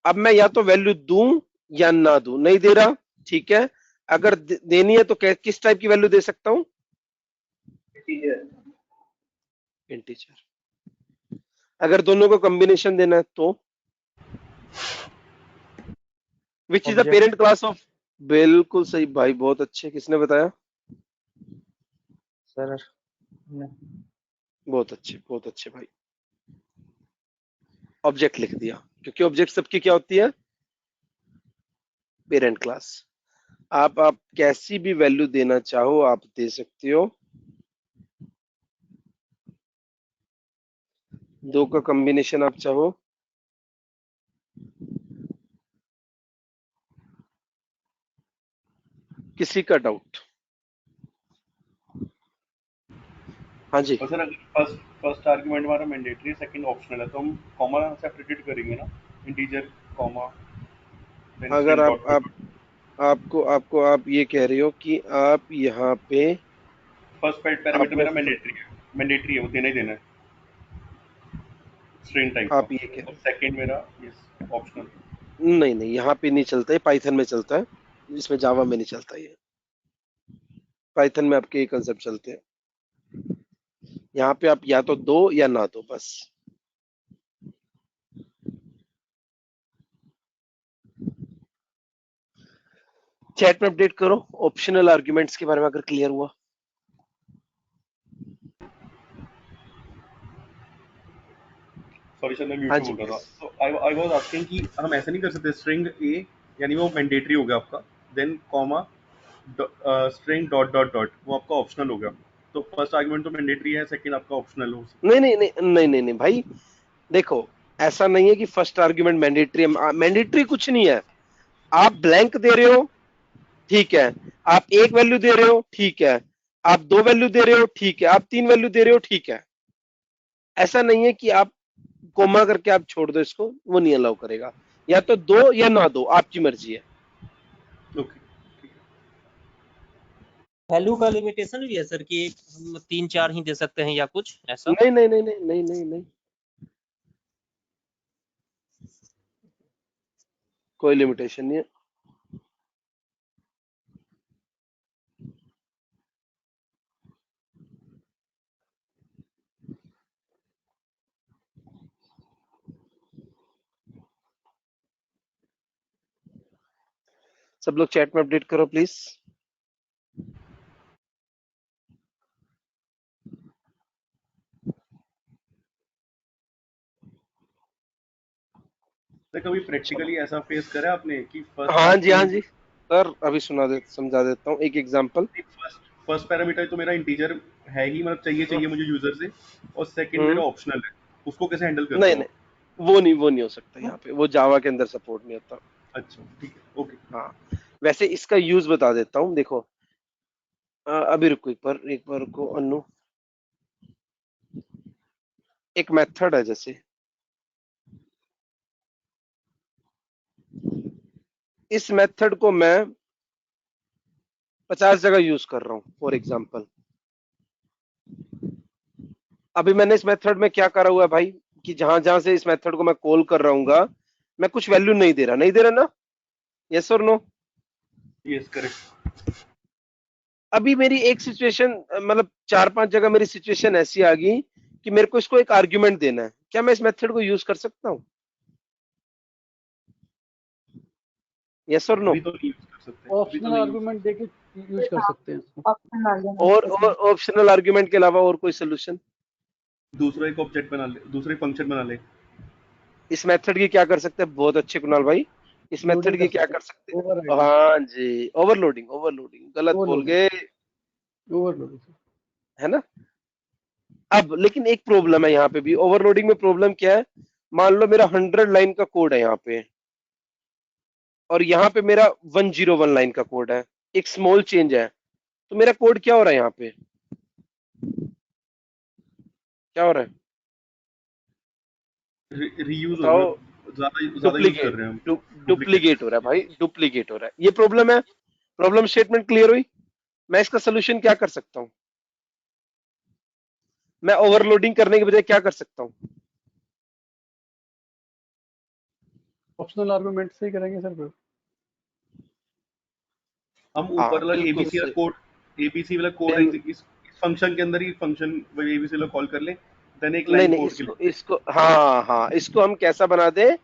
अब मैं या तो वैल्यू दूं या ना दूं, नहीं दे रहा, ठीक है। अगर देनी है तो किस टाइप की वैल्यू दे सकता हूं? इंटीजर। अगर दोनों को कॉम्बिनेशन देना है तो which is the parent class of? बिल्कुल सही भाई, बहुत अच्छे, किसने बताया? सर बहुत अच्छे भाई। ऑब्जेक्ट लिख दिया, क्योंकि ऑब्जेक्ट सबकी क्या होती है? Parent class. आप कैसी भी वैल्यू देना चाहो आप दे सकते हो। दो का कॉम्बिनेशन आप चाहो, किसी का डाउट? हाँ जी। और सर अगर फर्स्ट आर्गुमेंट हमारा मैंडेटरी है, सेकंड ऑप्शनल है, तो हम कॉमा सेपरेटेड करेंगे ना, इंटीजर कॉमा देन अगर स्ट्रिंग डॉट डॉट। आप ये कह रहे हो कि आप यहाँ पे फर्स्ट पैरामीटर आपने मेरा मैंडेटरी है, वो देना ही देना है स्ट्रिंग टाइप का, आप ये कह और रहे सेकंड मेरा यस ऑप्शनल। हो, नहीं यहाँ पे नहीं चलता है, पाइथन में चलता है, इसमें जावा में नहीं चलता ये। पाइथन में आपके ये कंसेप्ट चलते हैं। यहाँ पे आप या तो दो या ना दो, बस। चैट में अपडेट करो ऑप्शनल आर्ग्यूमेंट्स के बारे में, अगर क्लियर हुआ। सॉरी सर, मैं म्यूट हाँ में जी बोल रहा प्लीज। था। तो आई वाज आस्किंग कि हम ऐसा नहीं कर सकते स्ट्रिंग ए, यानी वो मैंडेटरी हो गया आपका, then comma string dot dot dot, वो आपका ऑप्शनल हो गया। तो फर्स्ट आर्गुमेंट तो मैंडेटरी है, सेकंड आपका ऑप्शनल हो सकता नहीं नहीं नहीं नहीं नहीं नहीं भाई, देखो, ऐसा नहीं है कि फर्स्ट आर्ग्यूमेंट मैंडेटरी है। मैंडेटरी कुछ नहीं है। आप ब्लैंक दे रहे हो, ठीक है। आप एक वैल्यू दे रहे हो, ठीक है। आप दो वैल्यू दे रहे हो, ठीक है। आप तीन वैल्यू दे रहे हो, ठीक है। ऐसा नहीं है कि आप कोमा करके आप छोड़ दो इसको, वो नहीं अलाउ करेगा। या तो दो या ना दो, आपकी मर्जी है। है। ओके, वैल्यू का लिमिटेशन भी है सर कि हम 3-4 ही दे सकते हैं या कुछ ऐसा? नहीं नहीं नहीं नहीं नहीं नहीं नहीं, कोई लिमिटेशन नहीं है। सब लोग चैट में अपडेट करो प्लीज। तो कभी चलो, प्रैक्टिकली ऐसा फेस करा है आपने कि फर्स्ट हाँ जी हाँ आर्गुमेंट, जी सर, अभी समझा देता हूँ एक एग्जांपल। फर्स्ट फर्स्ट पैरामीटर तो मेरा इंटीजर है ही, मतलब चाहिए मुझे यूजर से, और सेकंड मेरा हम्म। ऑप्शनल है, उसको कैसे हैंडल करते नहीं हो आप? नहीं, वो नहीं हो सकता यहाँ पे, वो जावा के अंदर सपोर्ट नहीं होता। अच्छा ठीक है, ओके। हाँ, वैसे इसका यूज बता देता हूँ, देखो। अभी रुको, एक बार रुको अनु। एक मेथड है, जैसे इस मेथड को मैं 50 जगह यूज कर रहा हूँ फॉर एग्जाम्पल। अभी मैंने इस मेथड में क्या करा हुआ है भाई, कि जहां जहां से इस मेथड को मैं कॉल कर रहा हूँ, मैं कुछ वैल्यू नहीं दे रहा ना? यस और नो? Yes correct. अभी मेरी एक सिचुएशन, मतलब 4-5 जगह मेरी सिचुएशन ऐसी आ गई कि मेरे को इसको एक आर्ग्यूमेंट देना है, क्या मैं इस मेथड को यूज कर सकता हूँ? यस और नो? अभी तो नहीं यूज कर सकते, अभी तो ऑप्शनल नहीं यूज कर आर्गुमेंट सकते। देके यूज कर सकते हैं इसको। ऑप्शन आ गया और इसमें। ऑप्शनल आर्ग्यूमेंट के अलावा और कोई सोल्यूशन? दूसरा एक ऑब्जेक्ट बना ले, दूसरा फंक्शन बना ले। इस मेथड की क्या कर सकते हैं? बहुत अच्छे कुणाल भाई, इस मेथड लोडिंग की कर क्या सकते कर हैं, सकते हैं? ओवरराइडिंग, हाँ जी, ओवरलोडिंग। ओवरलोडिंग गलत बोल ओवरलोडिंग, गए, ओवरलोडिंग। है ना? अब लेकिन एक प्रॉब्लम है यहाँ पे भी, ओवरलोडिंग में प्रॉब्लम क्या है, मान लो मेरा 100 लाइन का कोड है यहाँ पे, और यहाँ पे मेरा 101 लाइन का कोड है, एक स्मॉल चेंज है, तो मेरा कोड क्या हो रहा है यहाँ पे, क्या हो रहा है रीयूज हो रहा बताओ? है, ज्यादा ज्यादा यूज कर डुप्लीकेट, रहे हैं हम। डुप्लीकेट। डुप्लीकेट हो रहा है भाई, डुप्लीकेट हो रहा है, ये प्रॉब्लम है। प्रॉब्लम स्टेटमेंट क्लियर हुई? मैं इसका सोल्यूशन क्या कर सकता हूँ? मैं ओवरलोडिंग करने के बजाय क्या कर सकता हूँ? ऑप्शनल आर्गुमेंट से ही करेंगे सर फिर। हम हाँ ऊपर वाला बिल्कुल एबीसी वाला से। कोड, एबीसी वाला कोड देन इस फंक्शन के अंदर ही फंक्शन एबीसी वाला कॉल कर ले, देन एक नहीं लाइन नहीं, कोड के इसको लिए। इसको हाँ हाँ, इसको हम कैसा बना दे,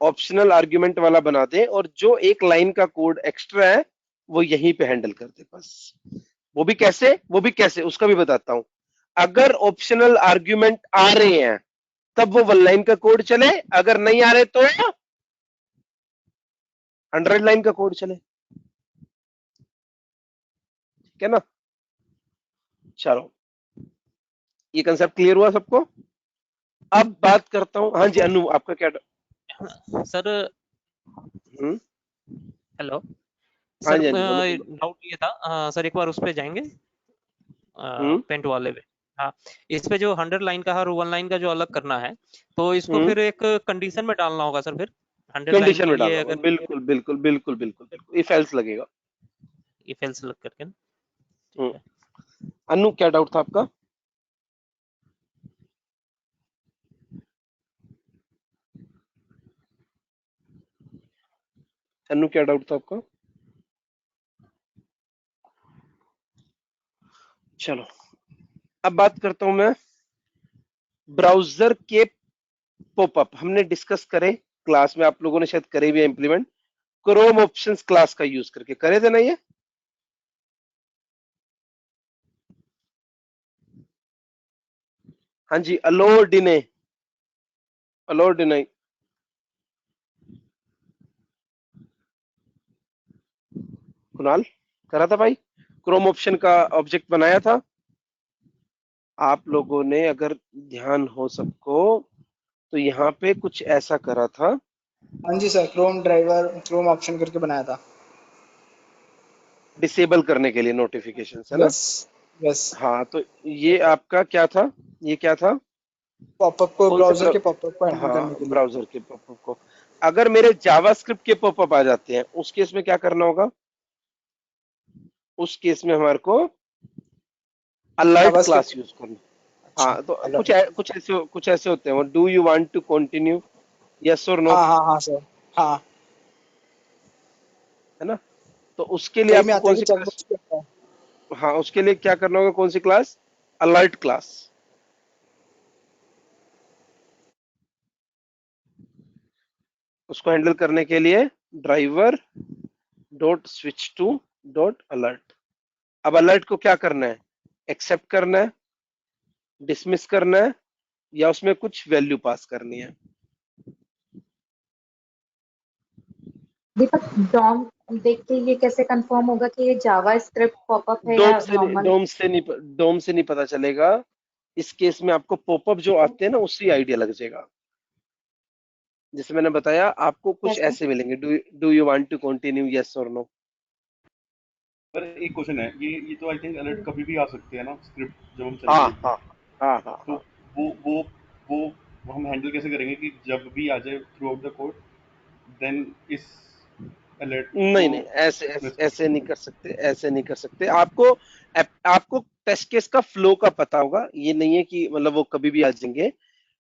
ऑप्शनल आर्ग्यूमेंट वाला बना दे, और जो एक लाइन का कोड एक्स्ट्रा है वो यहीं पे हैंडल कर दे बस। वो भी कैसे, वो भी कैसे उसका भी बताता हूं। अगर ऑप्शनल आर्ग्यूमेंट आ रहे हैं तब वो 1 लाइन का कोड चले, अगर नहीं आ रहे तो 100 लाइन का कोड चले, ठीक है ना? चलो, ये कंसेप्ट क्लियर हुआ सबको? अब बात करता हूं, हाँ जी अनु, आपका क्या सर हम्म, हेलो हाँ सर, जी हाँ जी, बोलो बोलो। डाउट ये था सर, एक बार उस पे जाएंगे हम्म पेंट वाले पे। हाँ, इस पे जो 100 लाइन का हर 1 लाइन का जो अलग करना है, तो इसको हम्म फिर एक कंडीशन में डालना होगा सर फिर, 100 लाइन कंडीशन के में लिए डालना होगा, अगर बिल्कुल बिल्कुल बिल्कुल बिल्कुल बिल्कुल, इफ एल्स लगेगा। इफ एल्स लग करके ना। ठीक हम्म, है। अनु क्या डाउट था आपका? अनु क्या डाउट था आपका? चलो, अब बात करता हूं मैं ब्राउजर के पॉपअप। हमने डिस्कस करे क्लास में, आप लोगों ने शायद करे भी इंप्लीमेंट, क्रोम ऑप्शंस क्लास का यूज करके करे थे ना ये? हाँ जी, अलो डिने, अलो डिनाई, कुणाल करा था भाई, क्रोम ऑप्शन का ऑब्जेक्ट बनाया था आप लोगों ने, अगर ध्यान हो सबको, तो यहाँ पे कुछ ऐसा करा था। हाँ जी sir, Chrome driver Chrome option करके बनाया था। डिसेबल करने के लिए नोटिफिकेशन है ना? Yes yes. हाँ, तो ये आपका क्या था, ये क्या था, पॉपअप को, कौन से ब्राउजर के पॉपअप को हैंडल हाँ करने के लिए। ब्राउजर के पॉपअप को। अगर मेरे जावास्क्रिप्ट के पॉपअप आ जाते हैं उस केस में क्या करना होगा? उस केस में हमारे को अलर्ट क्लास जावास्क्रिप्ट। यूज करना। अच्छा, हाँ, तो अलर्ट। कुछ ऐसे होते हैं, do you want to continue, yes और नो, हाँ हाँ हाँ सर। हाँ, है ना? तो उसके लिए कई में आपको आता है कौन कि सी क्लास, चेकबॉक्स पे आता है। हाँ उसके लिए क्या करना होगा, कौन सी क्लास? Alert class. उसको हैंडल करने के लिए driver dot switch to dot alert. अब अलर्ट को क्या करना है, एक्सेप्ट करना है, डिसमिस करना है, या उसमें कुछ वैल्यू पास करनी है? दीपक, डॉम देख के ये कैसे कंफर्म होगा कि ये जावा स्क्रिप्ट पॉपअप है या नॉर्मल? डोम से नहीं पता चलेगा। इस केस में आपको पॉपअप जो आते हैं ना, उससे आइडिया लग जाएगा। जैसे मैंने बताया आपको कुछ कैसे? ऐसे मिलेंगे, do you want to continue, yes और नो। पर एक क्वेश्चन है, ये तो आई थिंक अलर्ट कभी भी आ सकते हैं ना, स्क्रिप्ट जब हम हाँ चलाएंगे तो। हाँ हाँ हाँ तो हाँ। वो वो वो हम हैंडल कैसे करेंगे कि जब भी आ जाए throughout the code, then इस अलर्ट नहीं को नहीं, ऐसे dismiss ऐसे कर ऐसे नहीं कर सकते, ऐसे नहीं कर सकते। आपको आपको टेस्ट केस का फ्लो का पता होगा, ये नहीं है कि मतलब वो कभी भी आ जाएंगे।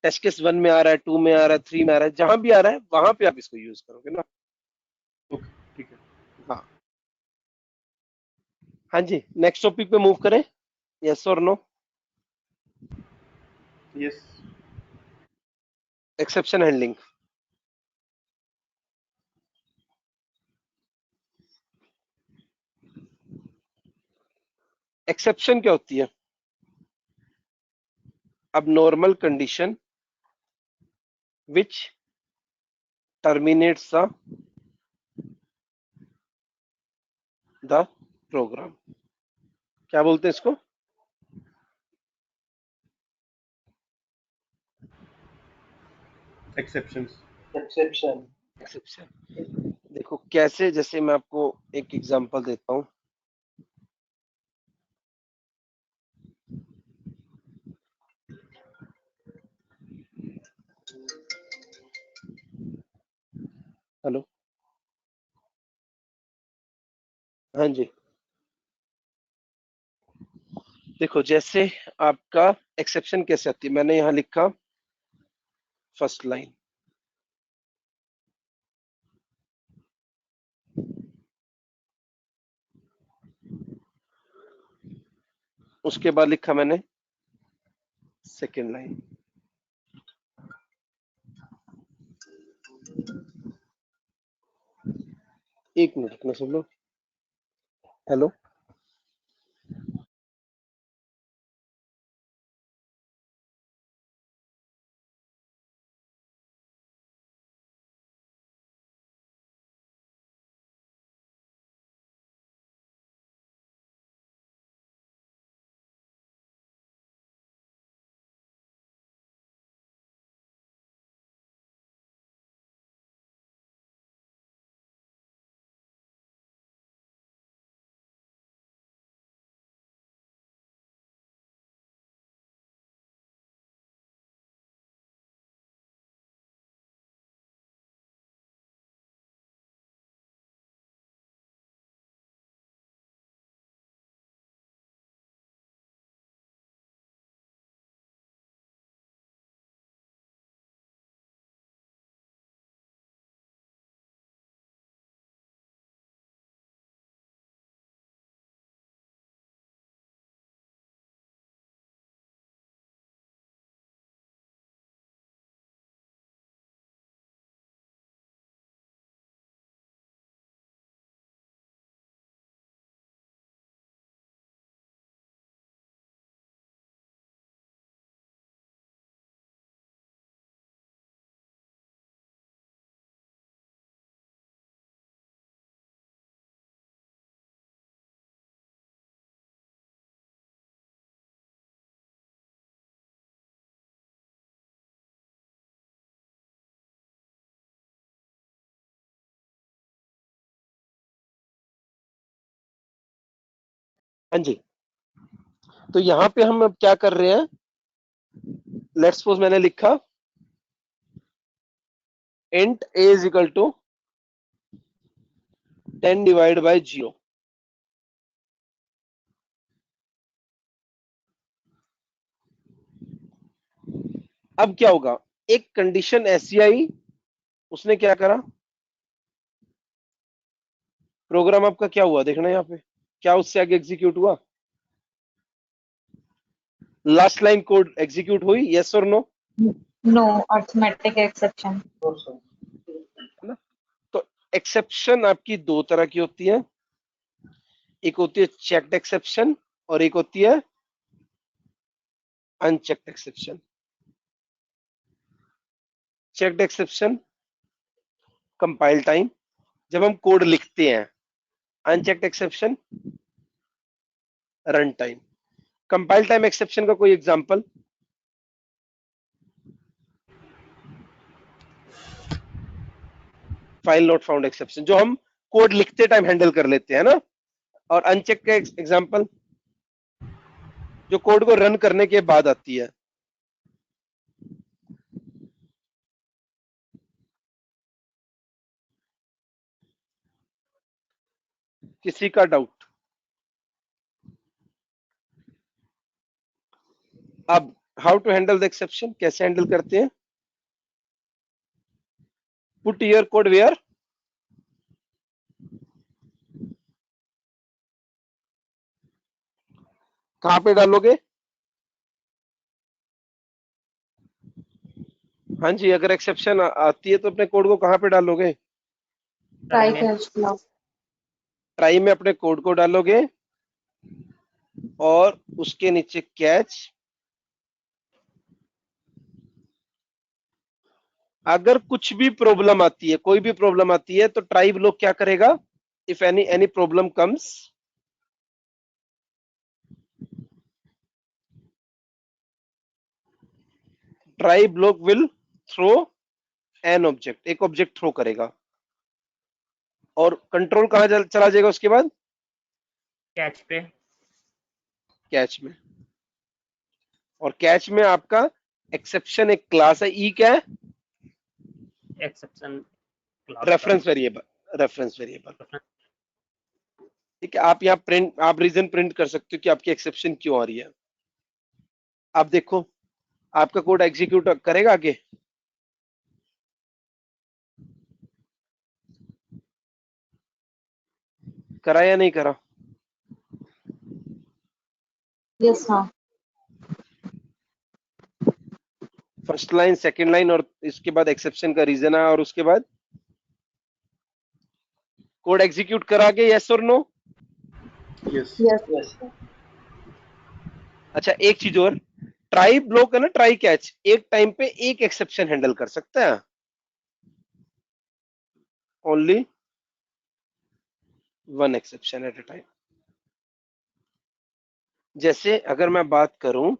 टेस्ट केस 1 में आ रहा है, 2 में आ रहा है, 3 में आ रहा है, जहां भी आ रहा है वहां पे आप इसको यूज करोगे ना। ओके, ठीक है। हाँ हाँ जी, नेक्स्ट टॉपिक पे मूव करें, यस और no? Yes. Exception handling. Exception क्या होती है? Abnormal condition which terminates the program, क्या बोलते हैं इसको? एक्सेप्शंस। एक्सेप्शन। एक्सेप्शन देखो कैसे, जैसे मैं आपको एक एग्जांपल देता हूँ। हेलो, हाँ जी, देखो जैसे आपका एक्सेप्शन कैसे आती है, मैंने यहाँ लिखा फर्स्ट लाइन, उसके बाद लिखा मैंने सेकेंड लाइन। एक मिनट रखना सब लोग। हेलो, हाँ जी, तो यहाँ पे हम अब क्या कर रहे हैं, लेट्स सपोज मैंने लिखा int a is equal to 10 divide by 0। अब क्या होगा, एक कंडीशन ऐसी आई, उसने क्या करा, प्रोग्राम आपका क्या हुआ देखना यहाँ पे, क्या उससे आगे एग्जीक्यूट हुआ, लास्ट लाइन कोड एग्जीक्यूट हुई, यस और नो? No, arithmetic exception. है ना? तो एक्सेप्शन आपकी दो तरह की होती है, एक होती है चेक्ड एक्सेप्शन और एक होती है unchecked exception. Checked exception compile time, जब हम कोड लिखते हैं, unchecked exception run time. Compile time exception का कोई example? File not found exception, जो हम कोड लिखते टाइम हैंडल कर लेते हैं ना। और अनचेक का एग्जांपल, जो कोड को रन करने के बाद आती है। किसी का डाउट? अब how to handle the exception, कैसे हैंडल करते हैं? पुट योर कोड वेयर, कहां पे डालोगे? हाँ जी, अगर एक्सेप्शन आती है तो अपने कोड को कहां पे डालोगे? ट्राई में कैच फ्लॉग। ट्राई में अपने कोड को डालोगे और उसके नीचे कैच। अगर कुछ भी प्रॉब्लम आती है, कोई भी प्रॉब्लम आती है, तो ट्राइब लोग क्या करेगा, if any problem comes, tribe लोग विल थ्रो एन ऑब्जेक्ट, एक ऑब्जेक्ट थ्रो करेगा, और कंट्रोल कहाँ चला जाएगा उसके बाद? कैच पे। कैच में। और कैच में आपका एक्सेप्शन एक क्लास है, ई क्या है? Exception class reference variable, reference variable. ठीक है, आप यहाँ प्रिंट, आप रीजन प्रिंट कर सकते हो कि आपकी एक्सेप्शन क्यों आ रही है। आप देखो आपका कोड एग्जीक्यूट करेगा आगे? करा या नहीं करा? यस हाँ। फर्स्ट लाइन, सेकंड लाइन, और इसके बाद एक्सेप्शन का रीजन है, और उसके बाद कोड एग्जीक्यूट करा के, यस और नो? यस। यस। अच्छा एक चीज और, ट्राई ब्लॉक है ना, ट्राई कैच, एक टाइम पे एक एक्सेप्शन हैंडल कर सकता है, only one exception at a time. जैसे अगर मैं बात करूं,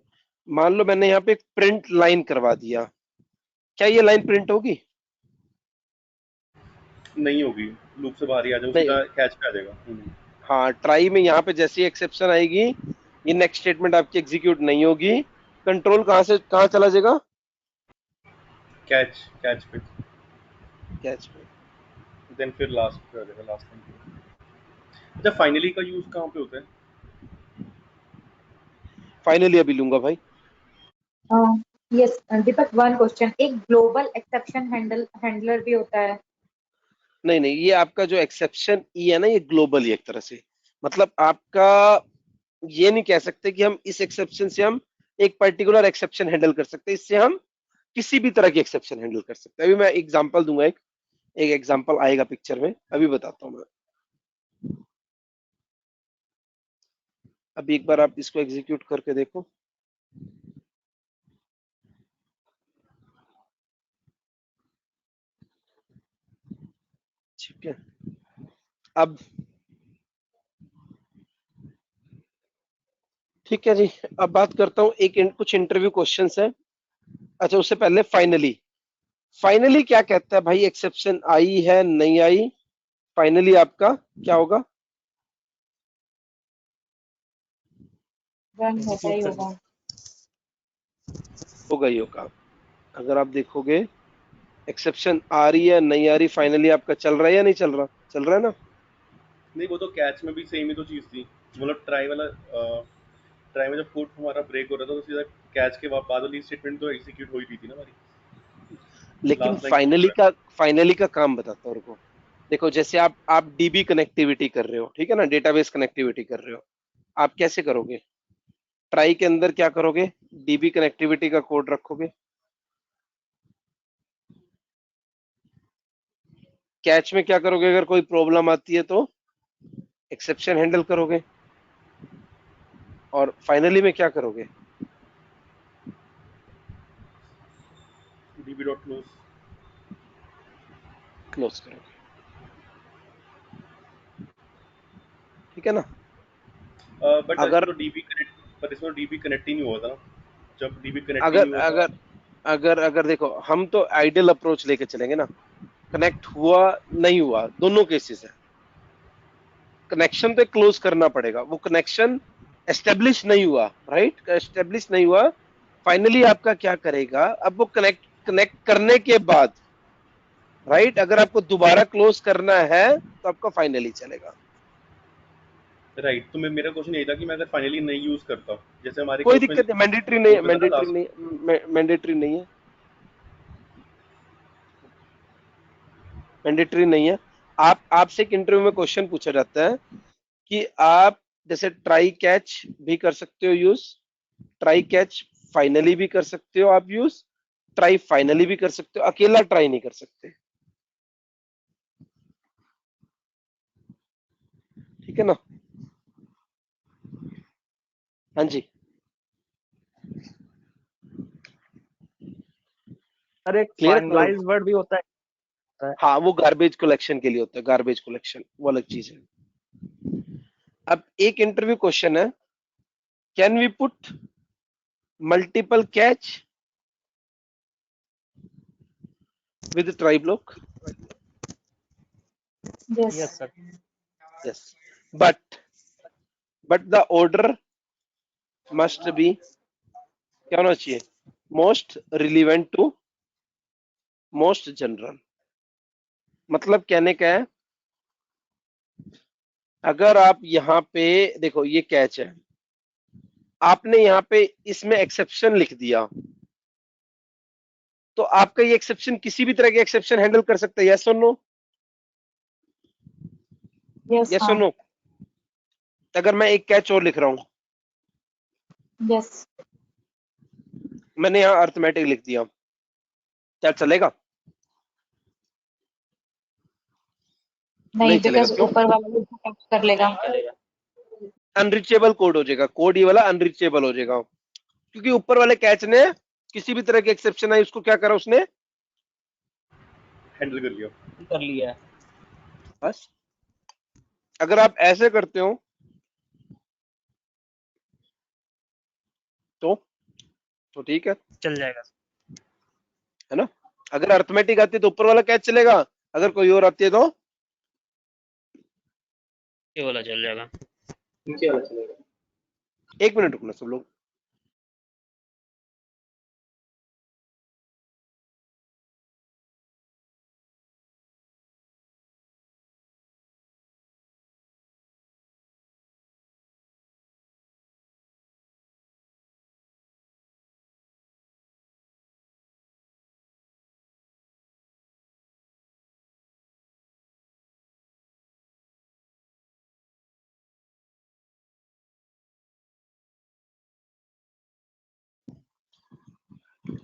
मान लो मैंने यहाँ पे एक प्रिंट लाइन करवा दिया, क्या ये लाइन प्रिंट होगी? नहीं होगी, लूप से बाहर ही आ जाओ, नहीं। सीधा कैच पे आ जाएगा। हाँ, ट्राई में यहाँ पे जैसी एक्सेप्शन आएगी, ये नेक्स्ट स्टेटमेंट आपकी एग्जीक्यूट नहीं होगी, कंट्रोल कहाँ से कहाँ चला जाएगा? कैच कैच पे, कैच पे। देन फिर लास्ट पे आ जाएगा, लास्ट टाइम। अच्छा फाइनली का यूज कहाँ पे होता है? फाइनली अभी लूंगा भाई। यस दीपक, वन क्वेश्चन, एक ग्लोबल एक्सेप्शन हैंडलर भी होता है? नहीं नहीं, ये आपका जो एक्सेप्शन ई है ना, ये ग्लोबल ही एक तरह से, मतलब आपका ये नहीं कह सकते कि हम इस एक्सेप्शन से हम एक पर्टिकुलर एक्सेप्शन हैंडल कर सकते हैं, इससे हम किसी भी तरह की एक्सेप्शन हैंडल कर सकते हैं। अभी मैं एग्जांपल दूंगा, एक एग्जांपल आएगा पिक्चर में, अभी बताता हूँ मैं। अभी एक बार आप इसको एग्जीक्यूट करके देखो। ठीक है, अब ठीक है जी, अब बात करता हूँ कुछ इंटरव्यू क्वेश्चंस हैं। अच्छा उससे पहले फाइनली, फाइनली क्या कहता है भाई, एक्सेप्शन आई है नहीं आई? फाइनली आपका क्या होगा? रन होता ही होगा। होगा ही होगा। अगर आप देखोगे एक्सेप्शन आ रही है नहीं आ रही, फाइनली आपका चल रहा है या नहीं चल रहा? चल रहा है ना? नहीं, वो तो कैच में भी सेम ही तो चीज थी, मतलब ट्राई वाला। ट्राई में जब कोड हमारा ब्रेक हो रहा था तो सीधा कैच के बाद वाली स्टेटमेंट तो एग्जीक्यूट हो ही रही थी ना हमारी, लेकिन लास्ट लाइन। फाइनली का काम बताता हूँ रुको। देखो जैसे आप डीबी कनेक्टिविटी कर रहे हो, ठीक है ना, डेटाबेस कनेक्टिविटी कर रहे हो, आप कैसे करोगे? ट्राई के अंदर क्या करोगे? डीबी कनेक्टिविटी का कोड रखोगे। कैच में क्या करोगे? अगर कोई प्रॉब्लम आती है तो एक्सेप्शन हैंडल करोगे। और फाइनली में क्या करोगे? DB dot close. क्लोज करोगे। ठीक है ना? बट अगर इसमें तो डीबी कनेक्ट, पर इसमें तो डीबी कनेक्ट ही नहीं हुआ था ना, जब डीबी कनेक्ट ही अगर नहीं हुआ था। अगर अगर अगर देखो, हम तो आइडियल अप्रोच लेके चलेंगे ना, कनेक्ट हुआ नहीं हुआ दोनों केसेस है, कनेक्शन तो क्लोज करना पड़ेगा, वो कनेक्शन एस्टेब्लिश नहीं हुआ, राइट, एस्टेब्लिश नहीं हुआ, फाइनली आपका क्या करेगा? अब वो कनेक्ट कनेक्ट करने के बाद, राइट, अगर आपको दोबारा क्लोज करना है तो आपका फाइनली चलेगा। राइट, तो मेरा क्वेश्चन यही था कि मैं अगर फाइनली नहीं यूज करता, जैसे हमारे कोई कोड में दिक्कत नहीं, मैंडेटरी नहीं है, होता था ना मैंडेटरी लास्ट। नहीं, मैंडेटरी नहीं है, मैंडेटरी नहीं है। आप आपसे एक इंटरव्यू में क्वेश्चन पूछा जाता है कि आप जैसे ट्राई कैच भी कर सकते हो यूज, ट्राई कैच फाइनली भी कर सकते हो आप यूज, ट्राई फाइनली भी कर सकते हो, अकेला ट्राई नहीं कर सकते। ठीक है ना? हाँ जी। अरे एक क्लियर करो। फाइनलाइज वर्ड भी होता है। हाँ वो गार्बेज कलेक्शन के लिए होता है, गार्बेज कलेक्शन वो अलग चीज है। अब एक इंटरव्यू क्वेश्चन है, can we put multiple catch with try block? Yes. Yes, sir. Yes. But the order must be क्या होना चाहिए? Most relevant to most general. मतलब कहने का है, अगर आप यहाँ पे देखो ये कैच है, आपने यहाँ पे इसमें एक्सेप्शन लिख दिया, तो आपका ये एक्सेप्शन किसी भी तरह के एक्सेप्शन हैंडल कर सकता है, यस और नो? Yes. यस और नो? अगर मैं एक कैच और लिख रहा हूं, Yes. मैंने यहाँ अर्थमेटिक लिख दिया, क्या चलेगा? नहीं, चलेगा। बिकॉज क्यों? ऊपर वाला भी कैच कर लेगा। अनरीचेबल कोड हो जाएगा, कोड ये वाला अनरीचेबल हो जाएगा, क्योंकि ऊपर वाले कैच ने किसी भी तरह के एक्सेप्शन आई उसको क्या करा, उसने हैंडल कर लिया है। बस। अगर आप ऐसे करते हो तो ठीक है, चल जाएगा। है ना? अगर अर्थमेटिक आती है तो ऊपर वाला कैच चलेगा, अगर कोई और आती है तो ये वाला चल जाएगा। नीचे वाला चलेगा। एक मिनट रुकना सब लोग।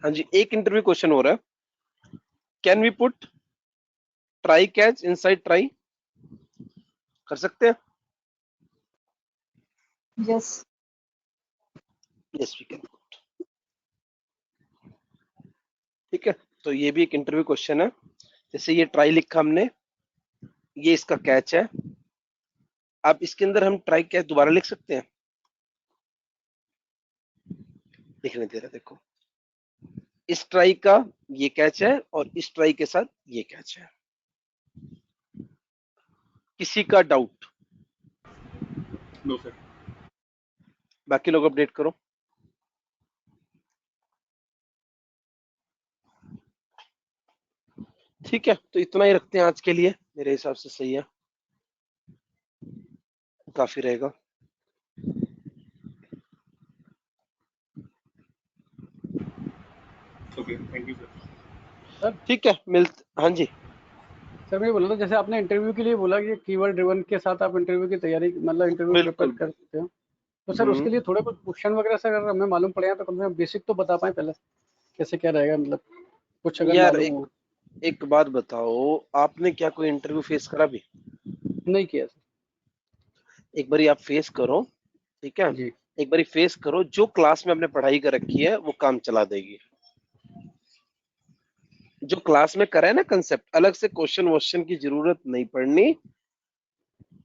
हाँ जी, एक इंटरव्यू क्वेश्चन हो रहा है, can we put try catch inside try? कर सकते हैं? Yes. Yes we can. ठीक है, तो ये भी एक इंटरव्यू क्वेश्चन है। जैसे ये ट्राई लिखा हमने, ये इसका कैच है, अब इसके अंदर हम ट्राई कैच दोबारा लिख सकते हैं? लिखने दे रहा, देखो इस ट्राई का ये कैच है और इस ट्राई के साथ ये कैच है। किसी का डाउट? No sir. बाकी लोग अपडेट करो। ठीक है, तो इतना ही रखते हैं आज के लिए, मेरे हिसाब से सही है, काफी रहेगा। Okay, thank you sir. Sir ठीक है, हाँ जी। सर मैं ये बोल रहा था, जैसे आपने इंटरव्यू के लिए बोला कि कीवर्ड ड्रिवन के साथ आप इंटरव्यू की तैयारी, मतलब इंटरव्यू प्रिपेयर बिल्कुल। कर सकते हो, तो सर उसके लिए थोड़े कुछ क्वेश्चन वगैरह से अगर हमें मालूम पड़े तो कम से कम बेसिक तो बता पाए पहले, कैसे क्या रहेगा, मतलब कुछ अगर यार मालूम हो। एक बात बताओ, आपने क्या कोई इंटरव्यू फेस करा भी? नहीं किया सर। एक बारी आप फेस करो, ठीक है, जी। एक बारी फेस करो, जो क्लास में आपने पढ़ाई कर रखी है वो काम चला देगी। जो क्लास में करा है ना कंसेप्ट, अलग से क्वेश्चन वोश्चन की जरूरत नहीं पड़नी,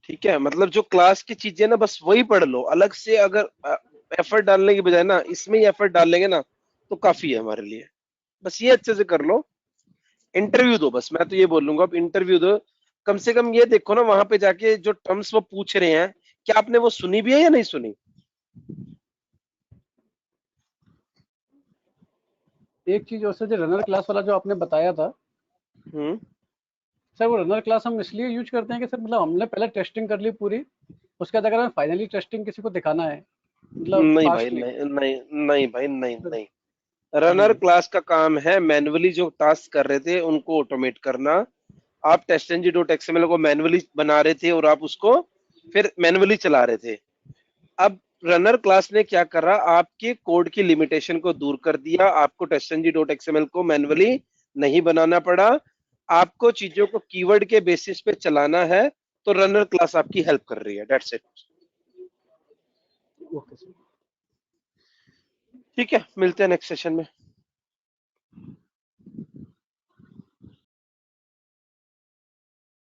ठीक है? मतलब जो क्लास की चीजें ना बस वही पढ़ लो, अलग से अगर एफर्ट डालने की बजाय ना इसमें ही एफर्ट डाल लेंगे ना तो काफी है हमारे लिए। बस ये अच्छे से कर लो, इंटरव्यू दो, बस मैं तो ये बोलूंगा अब इंटरव्यू दो। कम से कम ये देखो ना वहां पे जाके जो टर्म्स वो पूछ रहे हैं, क्या आपने वो सुनी भी है या नहीं सुनी? एक चीज और सर, जो रनर क्लास वाला जो आपने बताया था, सर वो रनर क्लास हम इसलिए यूज करते हैं कि सर मतलब हमने पहले टेस्टिंग कर ली पूरी, उसके बाद अगर हमें फाइनली टेस्टिंग किसी को दिखाना है, मतलब नहीं भाई, फास्टली। नहीं भाई, नहीं। रनर क्लास का काम है मैन्युअली जो टास्क कर रहे थे उनको ऑटोमेट करना। आप testng.xml को मैन्युअली बना रहे थे और आप उसको फिर मैन्युअली चला रहे थे। अब रनर क्लास ने क्या करा, आपके कोड की लिमिटेशन को दूर कर दिया, आपको testng.xml को मैन्युअली नहीं बनाना पड़ा, आपको चीजों को कीवर्ड के बेसिस पे चलाना है, तो रनर क्लास आपकी हेल्प कर रही है, दैट्स इट। Okay sir. ठीक है, मिलते हैं नेक्स्ट सेशन में।